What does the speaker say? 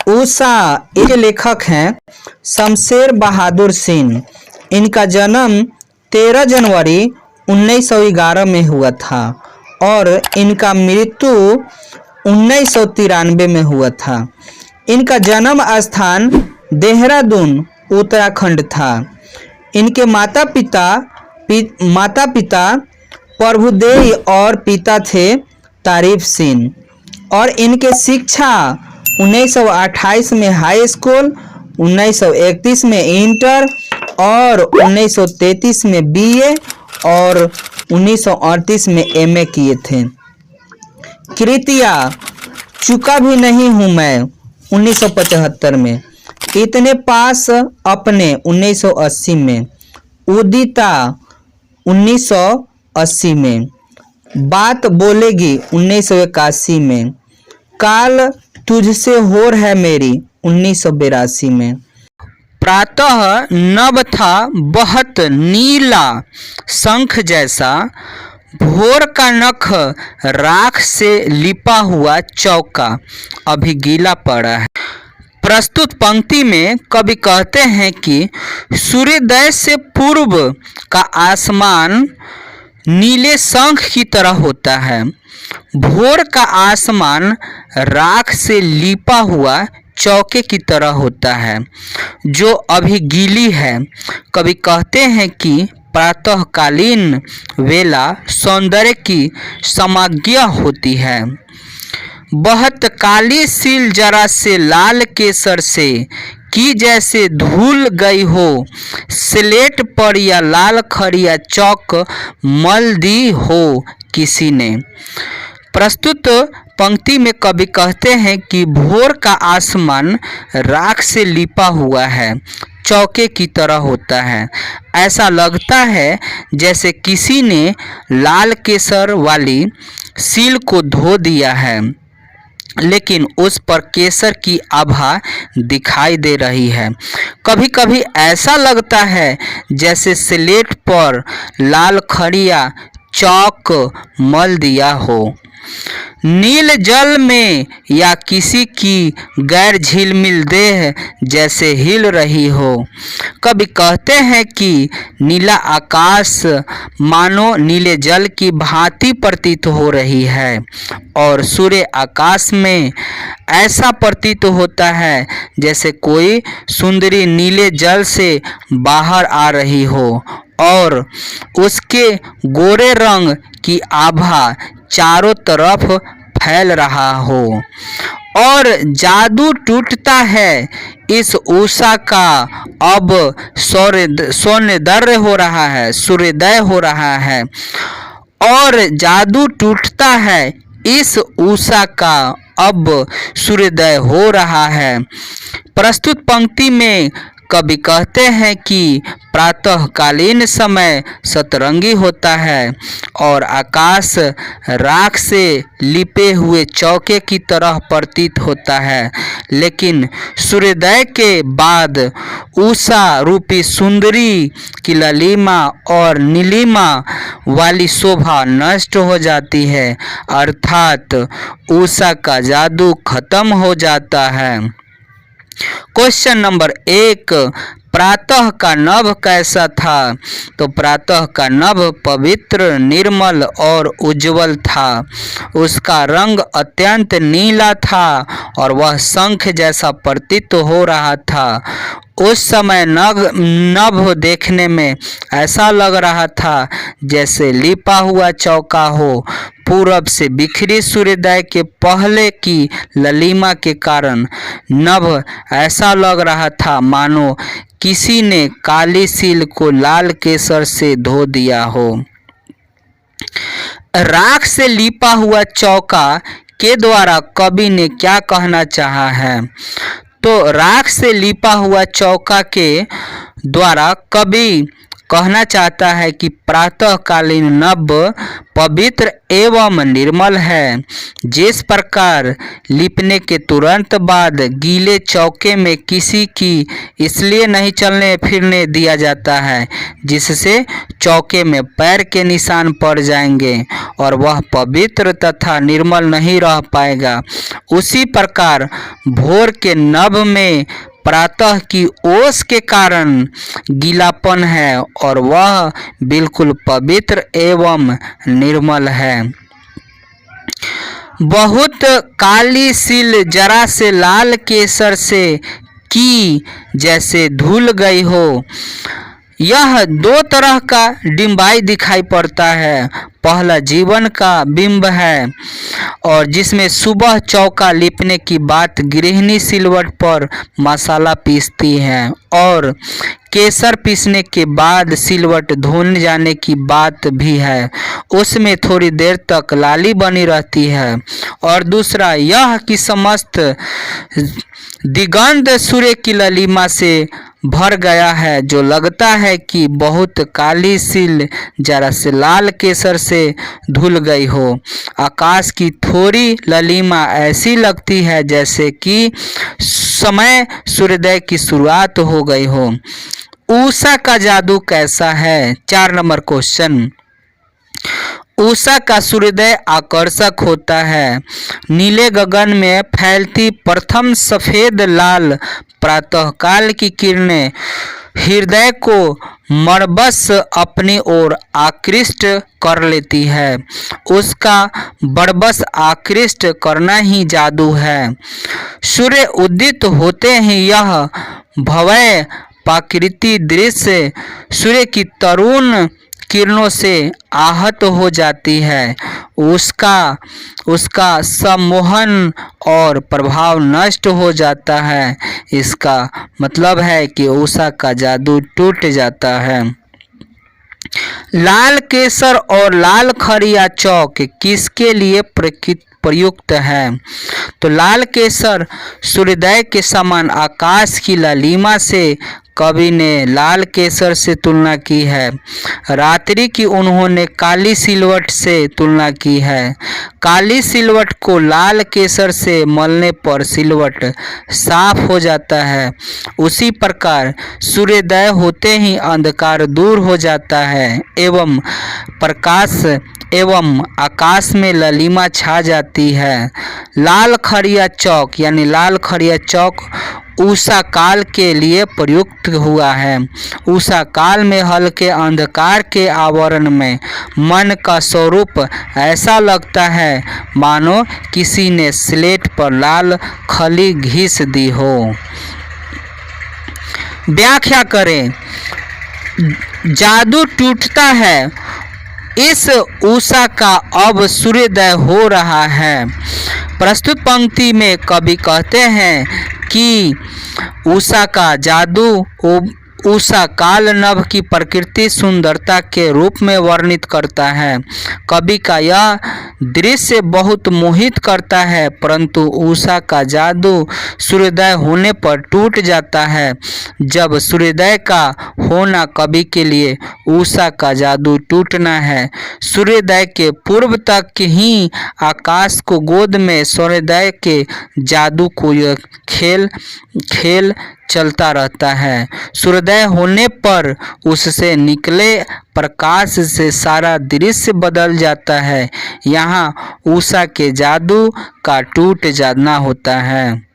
उषा ये लेखक हैं शमशेर बहादुर सिंह। इनका जन्म 13 जनवरी 1911 में हुआ था और इनका मृत्यु 1993 में हुआ था। इनका जन्म स्थान देहरादून उत्तराखंड था। इनके माता पिता प्रभुदेव और पिता थे तारीफ सिंह। और इनके शिक्षा 1928 में हाई स्कूल, 1931 में इंटर और 1933 में बीए और 1938 में एमए किए थे। कृतियाँ चुका भी नहीं हूँ मैं 1975 में, इतने पास अपने 1980 में, उदिता 1980 में, बात बोलेगी 1981 में, काल तुझसे होर है मेरी 1982 में। प्रातः नभ था बहुत नीला शंख जैसा, भोर का नख राख से लिपा हुआ चौका अभी गीला पड़ा है। प्रस्तुत पंक्ति में कवि कहते हैं कि सूर्योदय से पूर्व का आसमान नीले शंख की तरह होता है, भोर का आसमान राख से लिपा हुआ चौके की तरह होता है जो अभी गीली है। कवि कहते हैं कि प्रातःकालीन वेला सौंदर्य की समाज्ञा होती है। बहुत काली सील जरा से लाल केसर से की जैसे धूल गई हो, स्लेट पर या लाल खड़िया चौक मल दी हो किसी ने। प्रस्तुत पंक्ति में कवि कहते हैं कि भोर का आसमान राख से लिपा हुआ है, चौके की तरह होता है। ऐसा लगता है जैसे किसी ने लाल केसर वाली सील को धो दिया है, लेकिन उस पर केसर की आभा दिखाई दे रही है। कभी कभी ऐसा लगता है जैसे स्लेट पर लाल खड़िया चौक मल दिया हो। नील जल में या किसी की गैर झिलमिल देह जैसे हिल रही हो। कभी कहते हैं कि नीला आकाश मानो नीले जल की भांति प्रतीत हो रही है और सूर्य आकाश में ऐसा प्रतीत होता है जैसे कोई सुंदरी नीले जल से बाहर आ रही हो और उसके गोरे रंग की आभा चारों तरफ फैल रहा हो। और जादू टूटता है इस उषा का, अब सूर्योदय हो रहा है, सूर्योदय हो रहा है। और जादू टूटता है इस उषा का, अब सूर्योदय हो रहा है। प्रस्तुत पंक्ति में कवि कहते हैं कि प्रातःकालीन समय सतरंगी होता है और आकाश राख से लिपे हुए चौके की तरह प्रतीत होता है, लेकिन सूर्योदय के बाद उषा रूपी सुंदरी की ललिमा और नीलिमा वाली शोभा नष्ट हो जाती है, अर्थात उषा का जादू खत्म हो जाता है। क्वेश्चन नंबर 1, प्रातः का नभ कैसा था? तो प्रातः का नभ पवित्र, निर्मल और उज्जवल था। उसका रंग अत्यंत नीला था और वह शंख जैसा प्रतीत हो रहा था। उस समय नभ देखने में ऐसा लग रहा था जैसे लिपा हुआ चौका हो। पूरब से बिखरी सूर्योदय के पहले की ललिमा के कारण नभ ऐसा लग रहा था मानो किसी ने काली सील को लाल केसर से धो दिया हो। राख से लिपा हुआ चौका के द्वारा कवि ने क्या कहना चाहा है? तो राख से लिपा हुआ चौका के द्वारा कवि कहना चाहता है कि प्रातःकालीन नभ पवित्र एवं निर्मल है। जिस प्रकार लिपने के तुरंत बाद गीले चौके में किसी की इसलिए नहीं चलने फिरने दिया जाता है जिससे चौके में पैर के निशान पड़ जाएंगे और वह पवित्र तथा निर्मल नहीं रह पाएगा, उसी प्रकार भोर के नभ में प्रातः की ओस के कारण गीलापन है और वह बिल्कुल पवित्र एवं निर्मल है। बहुत काली सील जरा से लाल केसर से की जैसे धुल गई हो। यह दो तरह का डिम्बाई दिखाई पड़ता है। पहला जीवन का बिंब है और जिसमें सुबह चौका लिपने की बात गृहिणी सिलवट पर मसाला पीसती है और केसर पीसने के बाद सिलवट धोने जाने की बात भी है, उसमें थोड़ी देर तक लाली बनी रहती है। और दूसरा यह कि समस्त दिगंत सूर्य की ललिमा से भर गया है, जो लगता है कि बहुत काली सील जरा से लाल केसर से धुल गई हो। आकाश की थोड़ी ललिमा ऐसी लगती है जैसे कि समय सूर्योदय की शुरुआत हो गई हो। उषा का जादू कैसा है? 4 नंबर क्वेश्चन। उषा का सूर्योदय आकर्षक होता है। नीले गगन में फैलती प्रथम सफेद लाल प्रातःकाल की किरणें हृदय को मड़बस अपनी ओर आकृष्ट कर लेती है। उसका बड़बस आकृष्ट करना ही जादू है। सूर्य उदित होते ही यह भव्य प्राकृतिक दृश्य सूर्य की तरुण किरणों से आहत हो जाती है। उसका सम्मोहन और प्रभाव नष्ट हो जाता है। इसका मतलब है कि उषा का जादू टूट जाता है। लाल केसर और लाल खरिया चौक किसके लिए प्रयुक्त है? तो लाल केसर सूर्योदय के समान आकाश की लालिमा से कवि ने लाल केसर से तुलना की है। रात्रि की उन्होंने काली सिलवट से तुलना की है। काली सिलवट को लाल केसर से मलने पर सिलवट साफ हो जाता है। उसी प्रकार सूर्योदय होते ही अंधकार दूर हो जाता है एवं प्रकाश एवं आकाश में ललिमा छा जाती है। लाल खरिया चौक यानी लाल खरिया चौक उषा काल के लिए प्रयुक्त हुआ है। उषा काल में हल्के अंधकार के आवरण में मन का स्वरूप ऐसा लगता है मानो किसी ने स्लेट पर लाल खली घिस दी हो। व्याख्या करें। जादू टूटता है। इस उषा का अब सूर्योदय हो रहा है। प्रस्तुत पंक्ति में कवि कहते हैं कि उषा का जादू उषा काल नभ की प्रकृति सुंदरता के रूप में वर्णित करता है। कवि का यह दृश्य बहुत मोहित करता है, परंतु उषा का जादू सूर्योदय होने पर टूट जाता है। जब सूर्योदय का होना कवि के लिए उषा का जादू टूटना है। सूर्योदय के पूर्व तक ही आकाश को गोद में सूर्योदय के जादू को खेल चलता रहता है। सूर्योदय होने पर उससे निकले प्रकाश से सारा दृश्य बदल जाता है। यहाँ उषा के जादू का टूट जाना होता है।